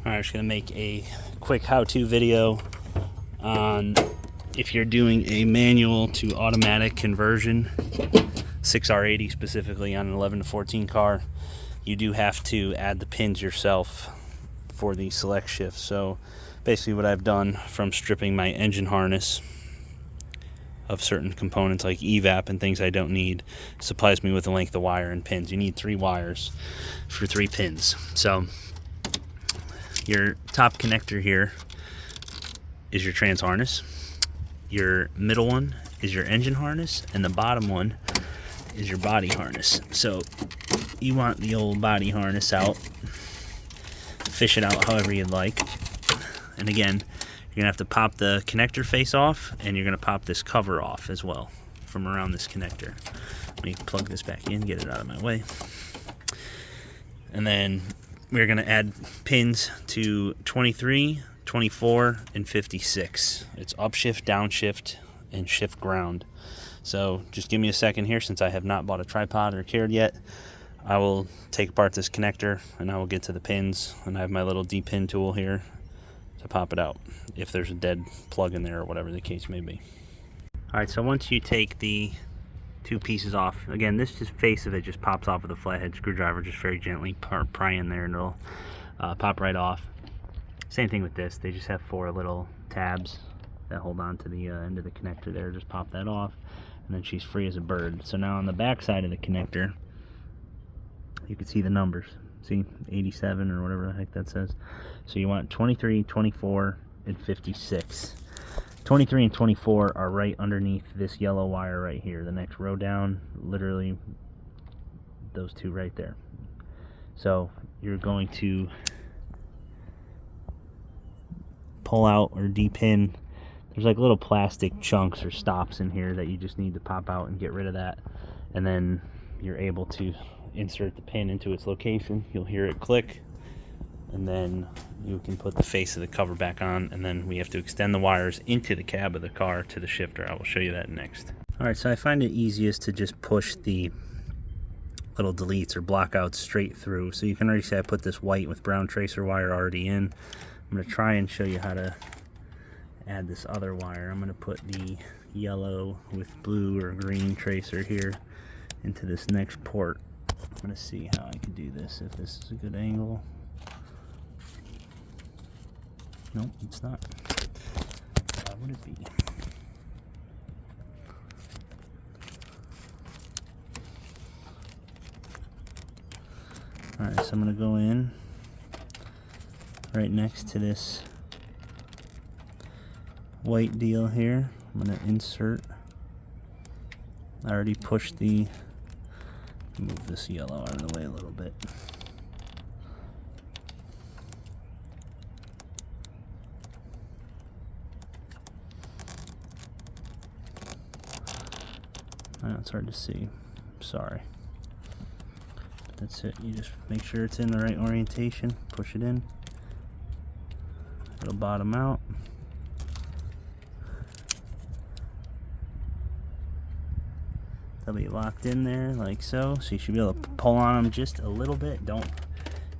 Alright, I'm just going to make a quick how-to video on if you're doing a manual to automatic conversion, 6R80 specifically on an 11 to 14 car, you do have to add the pins yourself for the select shift. So basically what I've done from stripping my engine harness of certain components like evap and things I don't need supplies me with a length of wire and pins. You need 3 wires for 3 pins. So your top connector here is your trans harness, your middle one is your engine harness, and the bottom one is your body harness. So you want the old body harness out, fish it out however you'd like, and again you're gonna have to pop the connector face off, and you're gonna pop this cover off as well from around this connector. Let me plug this back in, get it out of my way, and then we're going to add pins to 23, 24, and 56. It's upshift, downshift, and shift ground. So just give me a second here, since I have not bought a tripod or cared yet. I will take apart this connector and I will get to the pins, and I have my little D-pin tool here to pop it out if there's a dead plug in there or whatever the case may be. Alright, so once you take the 2 pieces off, again, this just face of it just pops off with a flathead screwdriver, just very gently pry in there, and it'll pop right off. Same thing with this, they just have 4 little tabs that hold on to the end of the connector there. Just pop that off, and then she's free as a bird. So now on the back side of the connector, you can see the numbers. See, 87 or whatever the heck that says. So you want 23, 24, and 56. 23 and 24 are right underneath this yellow wire right here. The next row down, literally those 2 right there. So you're going to pull out or de-pin. There's like little plastic chunks or stops in here that you just need to pop out and get rid of that. And then you're able to insert the pin into its location. You'll hear it click, and then you can put the face of the cover back on, and then we have to extend the wires into the cab of the car to the shifter. I will show you that next. Alright, so I find it easiest to just push the little deletes or blockouts straight through. So you can already see I put this white with brown tracer wire already in. I'm going to try and show you how to add this other wire. I'm going to put the yellow with blue or green tracer here into this next port. I'm going to see how I can do this, if this is a good angle. Nope, it's not. How would it be? Alright, so I'm going to go in right next to this white deal here. I'm going to insert. I already pushed the, move this yellow out of the way a little bit. I know it's hard to see, sorry. But that's it, you just make sure it's in the right orientation, push it in, it'll bottom out. They'll be locked in there like so, so you should be able to pull on them just a little bit. Don't,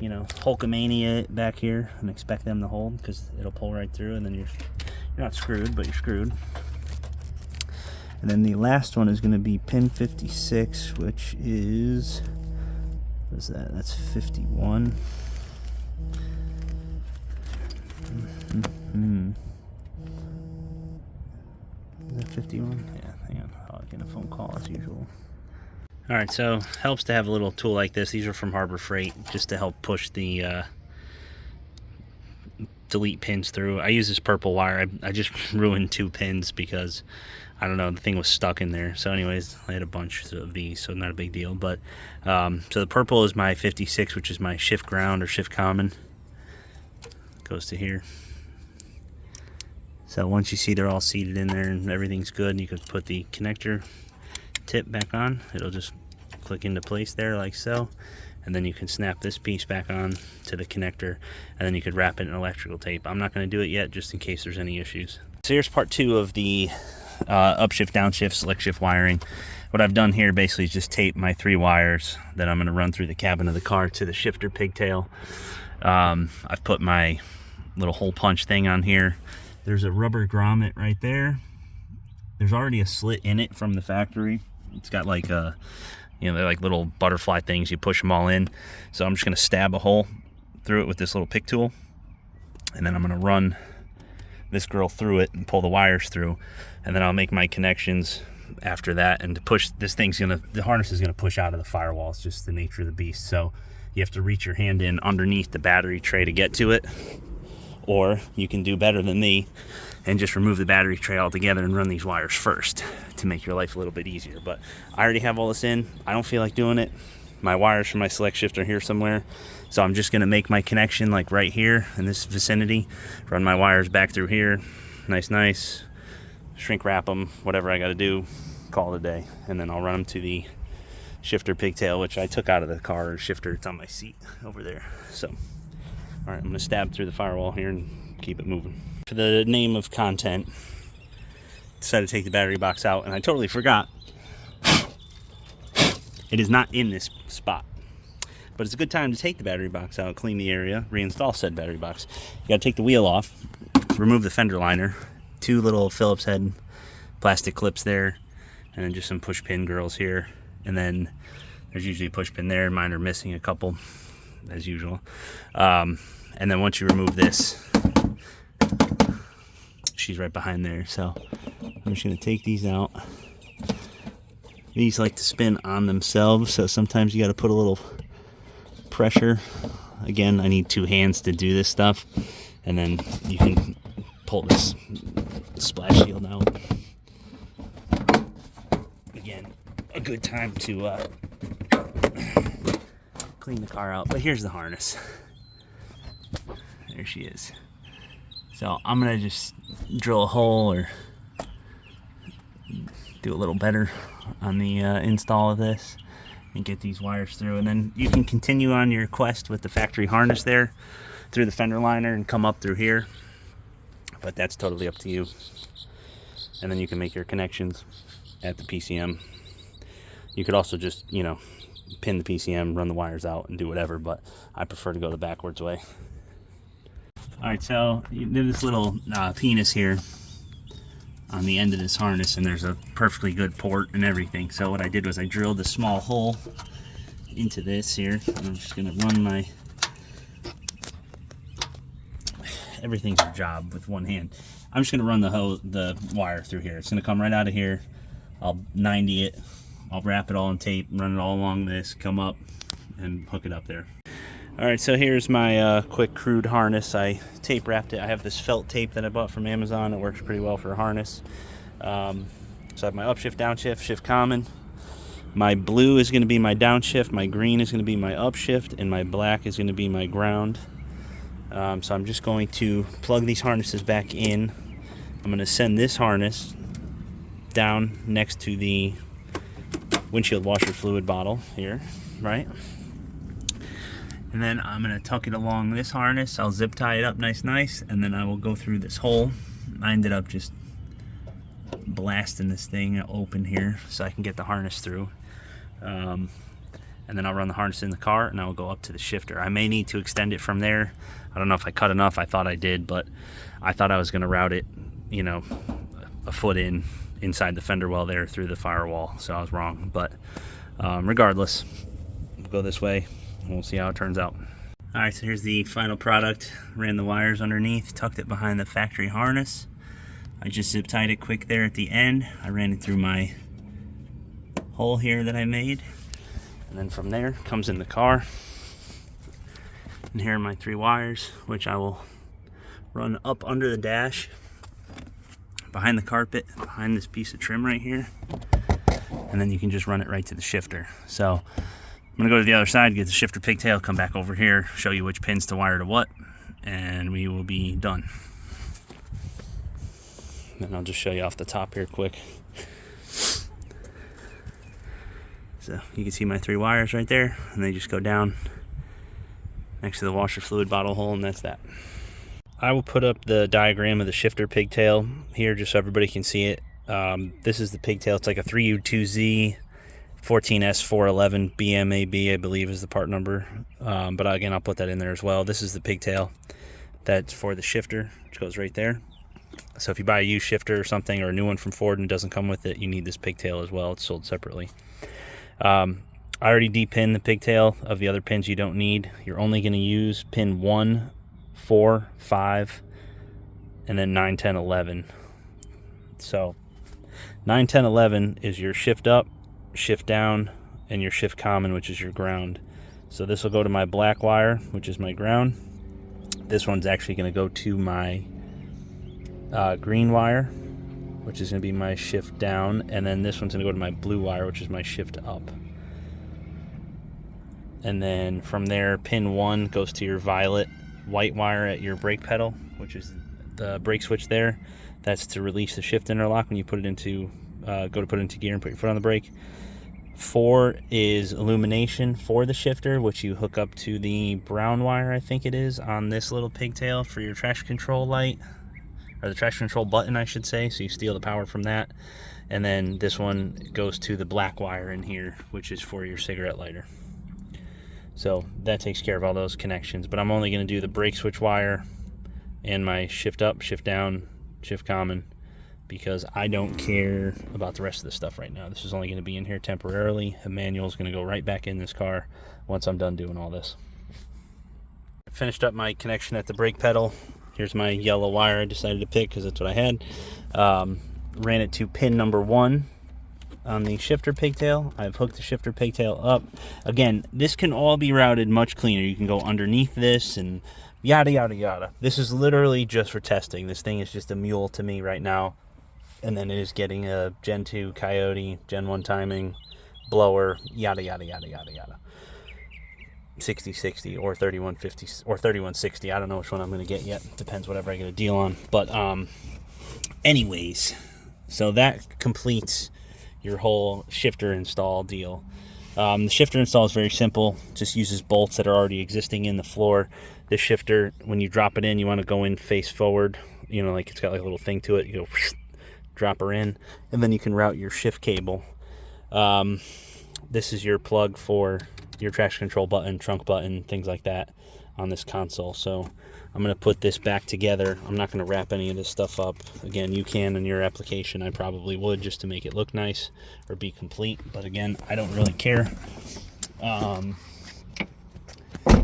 you know, Hulkamania it back here and expect them to hold, because it'll pull right through, and then you're not screwed, but you're screwed. And then the last one is going to be pin 56, which is, what is that? That's 51. Is that 51? Yeah, hang on. I'll get a phone call as usual. Alright, so helps to have a little tool like this. These are from Harbor Freight, just to help push the delete pins through. I use this purple wire. I just ruined 2 pins because, I don't know, the thing was stuck in there. So anyways, I had a bunch of these, so not a big deal. But so the purple is my 56, which is my shift ground or shift common. Goes to here. So once you see they're all seated in there and everything's good, you could put the connector tip back on. It'll just click into place there like so. And then you can snap this piece back on to the connector, and then you could wrap it in electrical tape. I'm not going to do it yet, just in case there's any issues. So here's part 2 of the upshift, downshift, select shift wiring. What I've done here basically is just tape my 3 wires that I'm going to run through the cabin of the car to the shifter pigtail. I've put my little hole punch thing on here. There's a rubber grommet right there. There's already a slit in it from the factory. It's got like a, you know, they're like little butterfly things. You push them all in. So I'm just going to stab a hole through it with this little pick tool. And then I'm going to run this girl through it and pull the wires through. And then I'll make my connections after that. And to push, this thing's going to, the harness is going to push out of the firewall. It's just the nature of the beast. So you have to reach your hand in underneath the battery tray to get to it. Or you can do better than me and just remove the battery tray altogether and run these wires first to make your life a little bit easier. But I already have all this in. I don't feel like doing it. My wires for my select shift are here somewhere. So I'm just gonna make my connection like right here in this vicinity, run my wires back through here, nice, shrink wrap them, whatever I gotta do, call it a day. And then I'll run them to the shifter pigtail, which I took out of the car shifter. It's on my seat over there. So, all right, I'm gonna stab through the firewall here and keep it moving. For the name of content, decided to take the battery box out, and I totally forgot. It is not in this spot. But it's a good time to take the battery box out, clean the area, reinstall said battery box. You gotta take the wheel off, remove the fender liner, 2 little Phillips head plastic clips there, and then just some push pin girls here. And then there's usually a push pin there. Mine are missing a couple, as usual. And then once you remove this, she's right behind there. So I'm just gonna take these out. These like to spin on themselves, so sometimes you gotta put a little pressure. Again, I need 2 hands to do this stuff, and then you can pull this splash shield out. Again, a good time to clean the car out. But here's the harness. There she is. So I'm gonna just drill a hole or do a little better on the install of this and get these wires through, and then you can continue on your quest with the factory harness there through the fender liner and come up through here, but that's totally up to you. And then you can make your connections at the PCM. You could also just, you know, pin the PCM, run the wires out, and do whatever, but I prefer to go the backwards way. All right, so there's this little penis here on the end of this harness, and there's a perfectly good port and everything. So what I did was I drilled a small hole into this here. I'm just gonna run my, everything's a job with one hand. I'm just gonna run the wire through here. It's gonna come right out of here. I'll 90 it. I'll wrap it all in tape, run it all along this, come up and hook it up there. All right, so here's my quick crude harness. I tape wrapped it. I have this felt tape that I bought from Amazon. It works pretty well for a harness. So I have my upshift, downshift, shift common. My blue is going to be my downshift. My green is going to be my upshift, and my black is going to be my ground. So I'm just going to plug these harnesses back in. I'm going to send this harness down next to the windshield washer fluid bottle here, right? And then I'm gonna tuck it along this harness. I'll zip tie it up nice, and then I will go through this hole. I ended up just blasting this thing open here so I can get the harness through. And then I'll run the harness in the car, and I will go up to the shifter. I may need to extend it from there. I don't know if I cut enough. I thought I did, but I thought I was gonna route it, you know, a foot inside the fender well there through the firewall. So I was wrong, but regardless, we'll go this way. We'll see how it turns out. All right, so here's the final product. Ran the wires underneath, tucked it behind the factory harness. I just zip tied it quick there at the end. I ran it through my hole here that I made. And then from there, comes in the car. And here are my 3 wires, which I will run up under the dash, behind the carpet, behind this piece of trim right here. And then you can just run it right to the shifter. So I'm gonna go to the other side, get the shifter pigtail, come back over here, show you which pins to wire to what, and we will be done. And I'll just show you off the top here quick. So you can see my 3 wires right there, and they just go down next to the washer fluid bottle hole, and that's that. I will put up the diagram of the shifter pigtail here just so everybody can see it. This is the pigtail. It's like a 3U2Z 14S411 BMAB, I believe is the part number. But again, I'll put that in there as well. This is the pigtail that's for the shifter, which goes right there. So if you buy a used shifter or something, or a new one from Ford and it doesn't come with it, you need this pigtail as well. It's sold separately. I already depinned the pigtail of the other pins you don't need. You're only going to use pin 1, 4, 5, and then 9, 10, 11. So 9, 10, 11 is your shift up, shift down, and your shift common, which is your ground. So this will go to my black wire, which is my ground. This one's actually going to go to my green wire, which is going to be my shift down, and then this one's going to go to my blue wire, which is my shift up. And then from there, pin 1 goes to your violet white wire at your brake pedal, which is the brake switch there. That's to release the shift interlock when you put it into go to put it into gear and put your foot on the brake. 4 is illumination for the shifter, which you hook up to the brown wire, I think it is, on this little pigtail for your traction control light, or the traction control button, I should say. So you steal the power from that. And then this one goes to the black wire in here, which is for your cigarette lighter. So that takes care of all those connections. But I'm only going to do the brake switch wire and my shift up, shift down, shift common, because I don't care about the rest of the stuff right now. This is only going to be in here temporarily. The manual is going to go right back in this car once I'm done doing all this. Finished up my connection at the brake pedal. Here's my yellow wire I decided to pick because that's what I had. Ran it to pin number 1 on the shifter pigtail. I've hooked the shifter pigtail up. Again, this can all be routed much cleaner. You can go underneath this and yada yada yada. This is literally just for testing. This thing is just a mule to me right now. And then it is getting a Gen 2 Coyote, Gen 1 timing, blower, yada yada yada yada yada. 60/60 or 31/50 or 31/60. I don't know which one I'm going to get yet. Depends whatever I get a deal on. But anyways, so that completes your whole shifter install deal. The shifter install is very simple. Just uses bolts that are already existing in the floor. The shifter, when you drop it in, you want to go in face forward. You know, like it's got like a little thing to it. You go drop her in, and then you can route your shift cable. This is your plug for your traction control button, trunk button, things like that on this console. So I'm going to put this back together. I'm not going to wrap any of this stuff up. Again, you can in your application. I probably would, just to make it look nice or be complete. But again, I don't really care.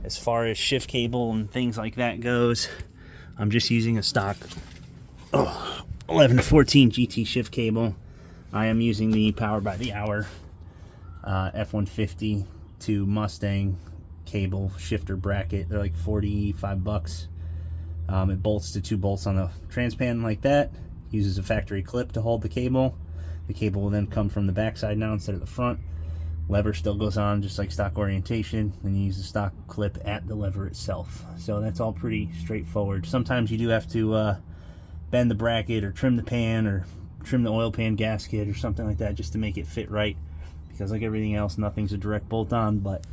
As far as shift cable and things like that goes, I'm just using a stock 11 to 14 GT shift cable. I am using the Power by the Hour F-150 to Mustang cable shifter bracket. They're like 45 bucks. It bolts to 2 bolts on the transpan like that. Uses a factory clip to hold the cable. The cable will then come from the backside now instead of the front. Lever still goes on just like stock orientation, and you use the stock clip at the lever itself. So that's all pretty straightforward. Sometimes you do have to bend the bracket or trim the pan or trim the oil pan gasket or something like that just to make it fit right, because like everything else, nothing's a direct bolt on. But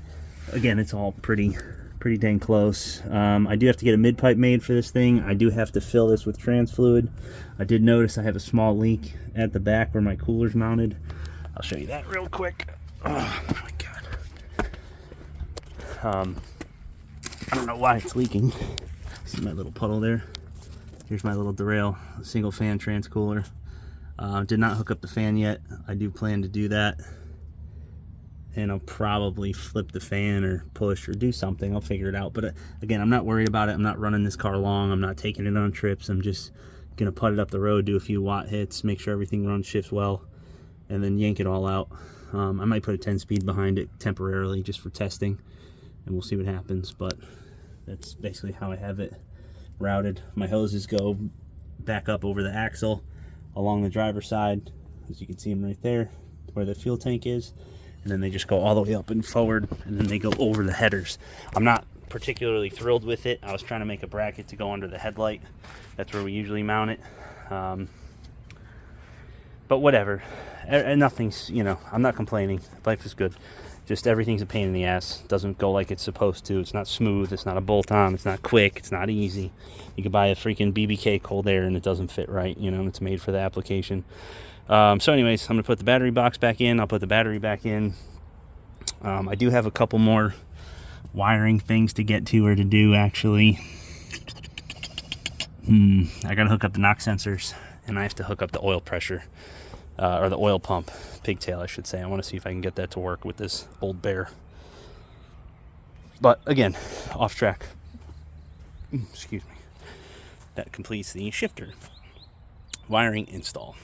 again, it's all pretty dang close. I do have to get a mid pipe made for this thing. I do have to fill this with trans fluid. I did notice I have a small leak at the back where my cooler's mounted. I'll show you that real quick. Oh my god. I don't know why it's leaking. See my little puddle there? Here's my little derail, single fan trans cooler. Did not hook up the fan yet. I do plan to do that. And I'll probably flip the fan or push or do something. I'll figure it out. But again, I'm not worried about it. I'm not running this car long. I'm not taking it on trips. I'm just going to put it up the road, do a few watt hits, make sure everything runs, shifts well, and then yank it all out. I might put a 10-speed behind it temporarily just for testing, and we'll see what happens. But that's basically how I have it routed. My hoses go back up over the axle along the driver's side, as you can see them right there where the fuel tank is, and then they just go all the way up and forward, and then they go over the headers. I'm not particularly thrilled with it. I was trying to make a bracket to go under the headlight. That's where we usually mount it. But whatever. Nothing's, you know, I'm not complaining. Life is good. Just everything's a pain in the ass. Doesn't go like it's supposed to. It's not smooth. It's not a bolt-on. It's not quick. It's not easy. You could buy a freaking BBK cold air and it doesn't fit right. You know, it's made for the application. So anyways, I'm gonna put the battery box back in. I'll put the battery back in. I do have a couple more wiring things to get to, or to do actually. I gotta hook up the knock sensors, and I have to hook up the oil pressure, or the oil pump, pigtail I should say. I want to see if I can get that to work with this old bear. But again, off track. Excuse me. That completes the shifter wiring install.